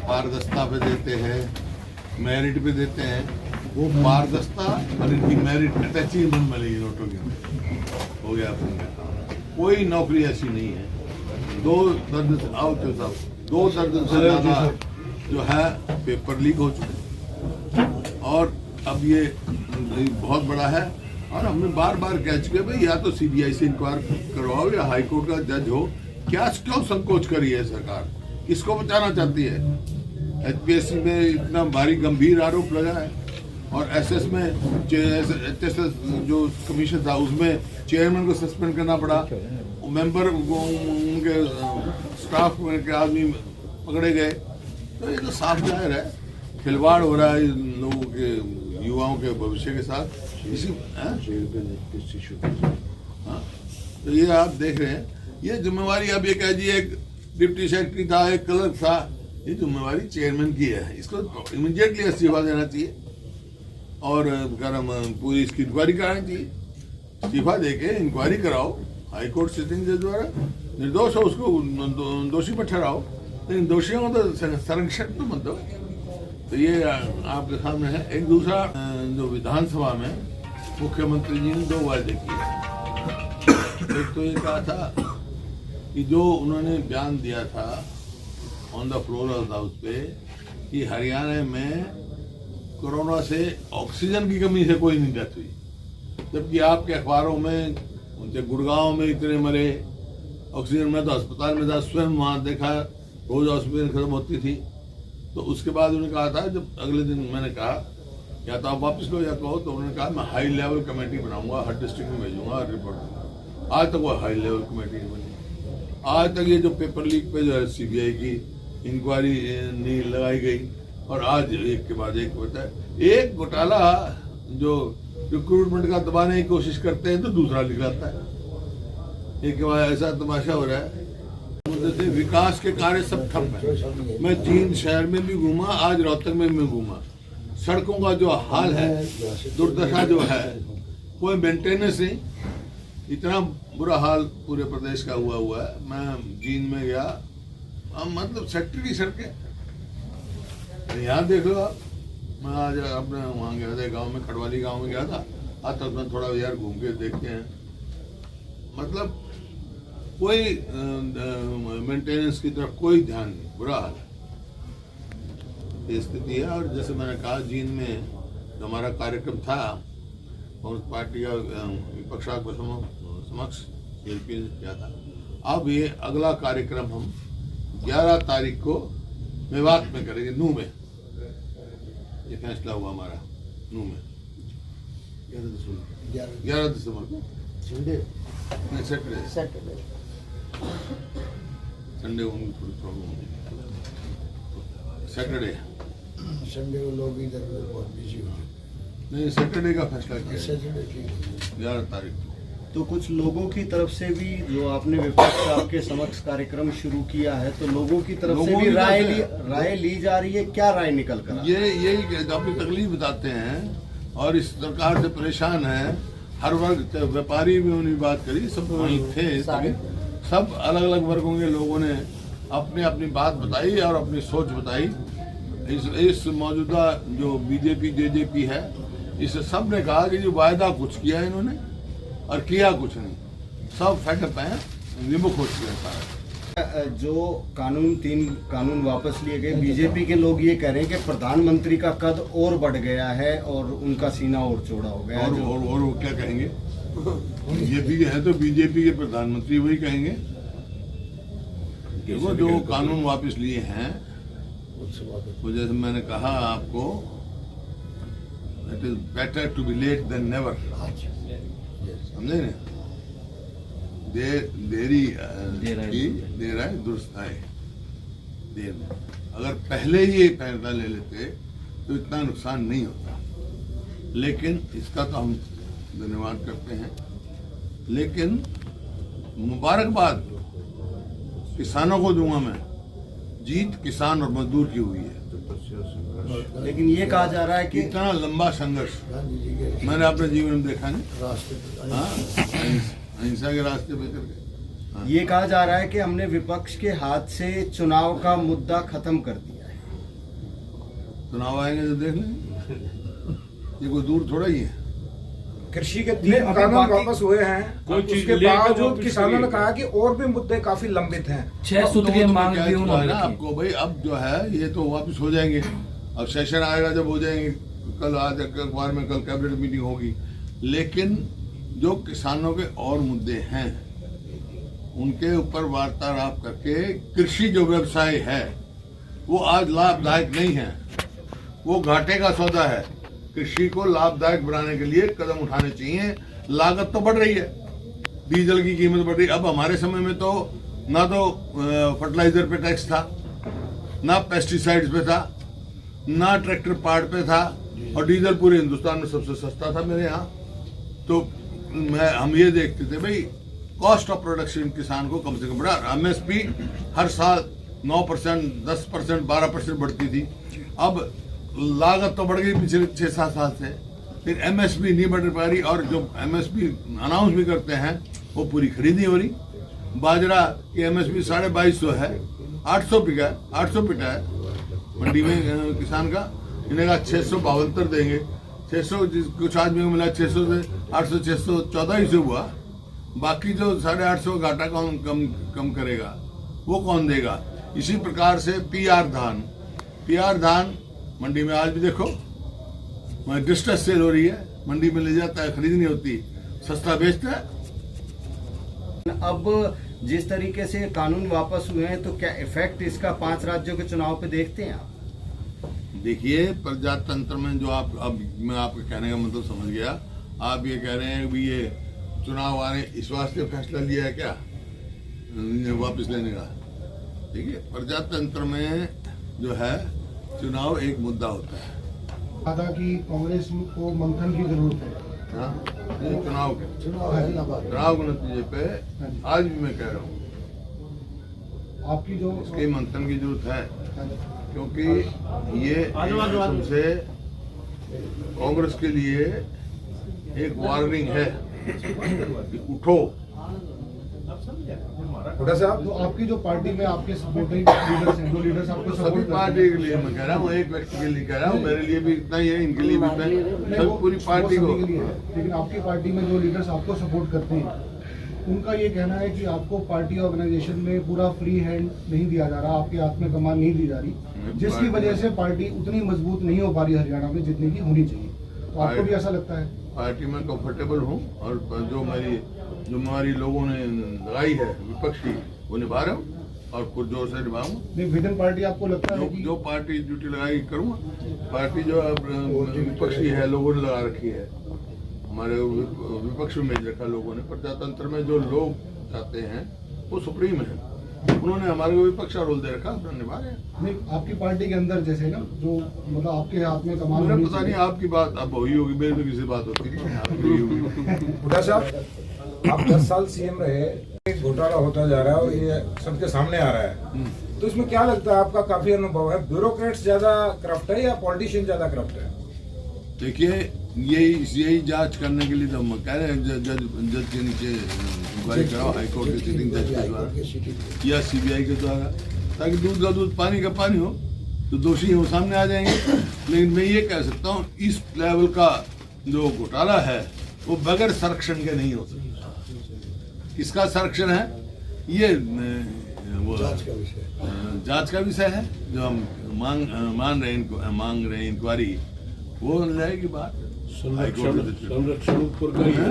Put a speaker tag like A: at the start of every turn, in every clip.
A: पारदर्शिता पे देते हैं, मेरिट पे देते हैं, वो पारदर्शिता और इनकी मेरिट अटैचमेंट मिलेगी नोटों के अंदर। हो गया आपने कहता, कोई नौकरी ऐसी नहीं है। 2 दर्जन से आओ तो साहब 2 दर्जन से ज़्यादा जो है पेपर लीक हो चुके हैं और अब ये बहुत बड़ा है। और हमने बार बार कह चुके भाई या तो सीबीआई से इंक्वायर करवाओ या हाई कोर्ट का जज हो। क्यों संकोच करी है सरकार, किसको बचाना चाहती है? एचपीएससी में इतना भारी गंभीर आरोप लगा है और एसएस में एचएसएस जो कमीशन था उसमें चेयरमैन को सस्पेंड करना पड़ा, मेंबर उनके स्टाफ के आदमी पकड़े गए। तो ये तो साफ जाहिर है खिलवाड़ हो रहा है इन लोगों के, युवाओं के भविष्य के साथ। इसी हाँ, तो ये आप देख रहे हैं, ये जिम्मेवारी अब ये कह दिए एक डिप्टी सेक्रेटरी था, एक क्लर्क था, ये जिम्मेवारी चेयरमैन की है। इसको इमीडिएटली इस्तीफा देना चाहिए और पूरी इसकी इंक्वायरी करानी चाहिए। इस्तीफा देके इंक्वायरी कराओ, हाई कोर्ट सिटिंग जज द्वारा निर्दोष हो उसको दोषी पर ठहराओ, लेकिन दोषियों को तो संरक्षण तो मत दो। तो ये आपके सामने है। एक दूसरा जो विधानसभा में मुख्यमंत्री जी ने 2 वायदे किए। एक तो ये कहा था कि जो उन्होंने बयान दिया था on the floor of the house पे कि हरियाणा में कोरोना से ऑक्सीजन की कमी से कोई नहीं डेथ हुई, जबकि आपके अखबारों में उनके गुड़गांव में इतने मरे, ऑक्सीजन में तो अस्पताल में था, स्वयं वहाँ देखा रोज ऑक्सीजन खत्म होती थी। तो उसके बाद उन्होंने कहा था, जब अगले दिन मैंने कहा या तो आप वापस लो या कहो, तो उन्होंने कहा मैं हाई लेवल कमेटी बनाऊंगा, हर डिस्ट्रिक्ट में भेजूंगा रिपोर्ट। आज तक वो हाई लेवल कमेटी नहीं बनी। आज तक ये जो पेपर लीक पे जो है सीबीआई की इंक्वायरी नहीं लगाई गई और आज एक के बाद एक होता है। एक घोटाला जो रिक्रूटमेंट का दबाने की कोशिश करते हैं तो दूसरा निकलता है। एक के बाद ऐसा तमाशा हो रहा है, जैसे विकास के कार्य सब ठप है। मैं जींद शहर में भी घूमा, आज रोहतक में भी घूमा, सड़कों का जो हाल है, दुर्दशा जो है, कोई मेंटेनेंस नहीं, इतना बुरा हाल पूरे प्रदेश का हुआ है। मैं जींद में गया, मतलब सेक्टर की सड़कें यहाँ देख लो आप। मैं आज अपने वहाँ गया था गांव में, खड़वाली गांव में गया था, आज तक मैं थोड़ा यार घूम के देखते हैं, मतलब कोई मेंटेनेंस की तरफ कोई ध्यान नहीं, बुरा हाल है, ये स्थिति है। और जैसे मैंने कहा जींद में जो हमारा कार्यक्रम था कांग्रेस पार्टी का विपक्ष के समक्ष एलपी ने किया था, अब ये अगला कार्यक्रम हम 11 तारीख को मेवात में करेंगे, नू में। ये फैसला हुआ हमारा नू में 11 दिसंबर को, नहीं सैटरडे संडे होंगे, थोड़ी प्रॉब्लम होगी, सैटरडे
B: संडे को लोग इधर बहुत बिजी हो,
A: नहीं सैटरडे का फैसला किया,
B: सैटरडे ठीक
A: 11 तारीख को।
C: तो कुछ लोगों की तरफ से भी, जो आपने विपक्ष साहब के समक्ष कार्यक्रम शुरू किया है, तो लोगों की तरफ से भी राय ली जा रही है। क्या राय निकल कर?
A: ये यही अपनी तकलीफ बताते हैं और इस सरकार से परेशान है हर वर्ग। व्यापारी भी उन्हीं बात करी, सब वहीं थे, सब अलग अलग वर्गों के लोगों ने अपनी अपनी बात बताई और अपनी सोच बताई। इस मौजूदा जो बीजेपी जेजेपी है, इस सब ने कहा कि जो वायदा कुछ किया है इन्होंने और किया कुछ नहीं, सब फैक्ट हैं, विमुख हो चुके हैं सारा।
C: जो 3 कानून वापस लिए गए, बीजेपी के लोग ये कह रहे हैं कि प्रधानमंत्री का कद और बढ़ गया है और उनका सीना और चौड़ा हो गया है।
A: और वो क्या कहेंगे? बीजेपी के हैं तो बीजेपी के प्रधानमंत्री वही कहेंगे। देखो जो कानून वापस लिए हैं, वो जैसे मैंने कहा आपको, it is better to be late than never, समझे ना? देरी देर आए दुरुस्त आए। देर में अगर पहले ही एक फैसला ले लेते तो इतना नुकसान नहीं होता, लेकिन इसका तो हम धन्यवाद करते हैं। लेकिन मुबारकबाद किसानों को दूंगा मैं, जीत किसान और मजदूर की हुई है।
C: लेकिन ये कहा जा रहा है कि
A: इतना लंबा संघर्ष मैंने अपने जीवन में देखा नहीं, अहिंसा के रास्ते पे करके।
C: ये कहा जा रहा है कि हमने विपक्ष के हाथ से चुनाव का मुद्दा खत्म कर दिया है।
A: चुनाव आएंगे तो देख लेंगे, ये कोई दूर थोड़ा ही है।
D: कृषि के
E: नहीं,
D: 3
E: अभी
D: कानून
E: बाकी
D: वापस हुए हैं,
E: कोई चीज
D: उसके
E: लेकर
D: बावजूद
E: वापस
D: किसानों ने
E: करिए।
D: कहा कि और भी मुद्दे काफी लंबित हैं।
F: 6 सूत्र की
A: तो
F: मांग
A: क्या
F: भी
A: हुआ
F: उन्होंने
A: है ना
F: रखी।
A: आपको भाई, अब जो है ये तो वापस हो जाएंगे। अब सेशन आएगा जब हो जाएंगे, कल आज अखबार में कल कैबिनेट मीटिंग होगी। लेकिन जो किसानों के और मुद्दे हैं उनके ऊपर वार्तालाप करके कृषि जो व्यवसाय है वो आज लाभदायक नहीं है, वो घाटे का सौदा है। कृषि को लाभदायक बनाने के लिए कदम उठाने चाहिए। लागत तो बढ़ रही है, डीजल की कीमत बढ़ रही है। अब हमारे समय में तो ना तो फर्टिलाइजर पे टैक्स था, ना पेस्टिसाइड्स पे था, ना ट्रैक्टर पार्ट पे था, और डीजल पूरे हिंदुस्तान में सबसे सस्ता था मेरे यहाँ। तो हम ये देखते थे भाई कॉस्ट ऑफ प्रोडक्शन किसान को कम से कम बढ़ा। एमएसपी हर साल 9%, 10%, 12% बढ़ती थी। अब लागत तो बढ़ गई पिछले 6-7 साल से, फिर एमएसपी नहीं बढ़ पा रही, और जो एमएसपी अनाउंस भी करते हैं वो पूरी खरीद नहीं हो रही। बाजरा की एमएसपी 2250 है, 800 बिका है, 800 पिटा है मंडी में किसान का। इन्हें कहा 672 देंगे, 600 कुछ आदमी को मिला 600 से 800, 600, 1400 हुआ। बाकी जो 850 घाटा कम करेगा वो कौन देगा? इसी प्रकार से पीआर धान मंडी में आज भी देखो डिस्ट्रेस सेल हो रही है, मंडी में ले जाता है, खरीद नहीं होती, सस्ता बेचता है।
C: अब जिस तरीके से कानून वापस हुए हैं तो क्या इफेक्ट इसका 5 राज्यों के चुनाव पे देखते हैं आप?
A: देखिए, प्रजातंत्र में जो आप, अब मैं आपके कहने का मतलब समझ गया। आप ये कह रहे हैं कि ये चुनाव आने इस वास्ते फैसला लिया है क्या वापस लेने का? देखिए, प्रजातंत्र में जो है चुनाव एक मुद्दा होता है।
E: कहा कि कांग्रेस को मंथन की जरूरत है।
A: हाँ, ये चुनाव के नतीजे पे आज भी मैं कह रहा हूँ
E: आपकी जो
A: इसके मंथन की जरूरत है, क्योंकि ये सबसे कांग्रेस के लिए एक वार्निंग है कि उठो।
D: हुड्डा साहब,
E: जो आपकी जो पार्टी में आपके सपोर्टिंग लीडर्स हैं, जो लीडर्स आपको
A: सभी
E: सपोर्ट
A: पार्टी के लिए मैं कह रहा हूँ, एक व्यक्ति के लिए कह रहा हूँ, मेरे लिए भी इतना ही है, इनके लिए भी इतना ही, सभी पूरी पार्टी को।
E: के लिए है। लेकिन आपकी पार्टी में जो लीडर्स आपको सपोर्ट करते हैं उनका ये कहना है कि आपको पार्टी ऑर्गेनाइजेशन में पूरा फ्री हैंड नहीं दिया जा रहा, आपके हाथ में कमान नहीं दी जा रही, जिसकी वजह से पार्टी उतनी मजबूत नहीं हो पा रही हरियाणा में जितनी की होनी चाहिए। तो आपको भी ऐसा लगता है?
A: पार्टी में कंफर्टेबल हूँ, और जो मेरी जिम्मेवारी लोगों ने लगाई है विपक्षी, वो निभा रहा हूँ और पुरजोर से निभाऊंगा।
E: नहीं, विद इन पार्टी आपको लगता है कि
A: जो पार्टी ड्यूटी लगाई करूँगा। पार्टी जो अब विपक्षी है, लोगों ने लगा रखी है, हमारे विपक्ष में रखा लोगों ने। प्रजातंत्र में जो लोग चाहते हैं वो सुप्रीम है, उन्होंने हमारे को विपक्ष का रोल दे रखा, अपना निभा रहे हैं।
E: नहीं, आपकी पार्टी के अंदर जैसे ना जो मतलब आपके हाथ में कमान
A: मुझे
E: होनी
A: पता नहीं,
E: चाहिए।
A: आपकी बात अब हुई होगी, मेरी तो किसी बात होती नहीं, आपकी हुई होगी।
D: हुड्डा साहब, आप 10 साल सीएम रहे, एक घोटाला होता जा रहा है और ये सबके सामने आ रहा है, तो इसमें क्या लगता है, आपका काफी अनुभव है, ब्यूरोक्रेट्स ज्यादा करप्ट है या पॉलिटिशियन ज्यादा करप्ट है?
A: देखिए, यही जांच करने के लिए तो हम कह रहे हैं जज के नीचे इंक्वायरी कराओ, हाईकोर्ट के सिटिंग जज के द्वारा या सीबीआई के द्वारा, ताकि दूध का दूध पानी का पानी हो, तो दोषी वो सामने आ जाएंगे। लेकिन मैं ये कह सकता हूँ, इस लेवल का जो घोटाला है वो बगैर संरक्षण के नहीं हो सकता। किसका संरक्षण है? ये वो जांच का विषय है, जो हम मांग रहे हैं इंक्वायरी, वो जाएगी बात।
G: संरक्षण ऊपर का ही है,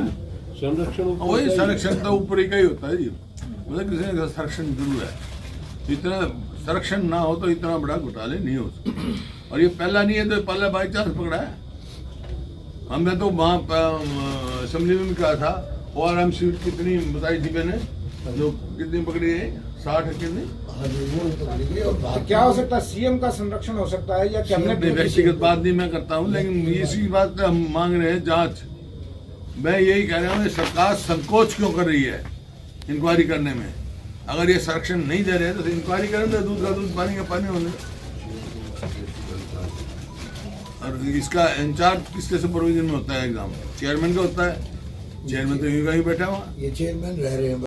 G: संरक्षण
A: वही संरक्षण तो ऊपर ही का ही होता है जी, मतलब किसी का संरक्षण जरूर है। इतना संरक्षण ना हो तो इतना बड़ा घोटाले नहीं हो सकते, और ये पहला नहीं है, तो पहला बाई चांस पकड़ा है। हमने तो वहाँ असेंबली में भी कहा था, ORM सीट कितनी बताई थी मैंने, जो कितनी पकड़ी है, 60 कितनी।
D: तो क्या हो सकता है, सीएम का संरक्षण हो सकता है या कैबिनेट?
A: व्यक्तिगत बात नहीं मैं करता हूँ, लेकिन इसी बात पे हम मांग रहे हैं जांच। मैं यही कह रहा हूँ, सरकार संकोच क्यों कर रही है इंक्वायरी करने में? अगर ये संरक्षण नहीं दे रहे हैं तो इंक्वायरी करें, तो दूध का दूध पानी का पानी होने। और इसका इंचार्ज किसके सुपरविजन में होता है एग्जाम? चेयरमैन का होता है। चेयरमैन तो यूं का ही बैठा हुआ।
B: ये चेयरमैन रह रहे हैं।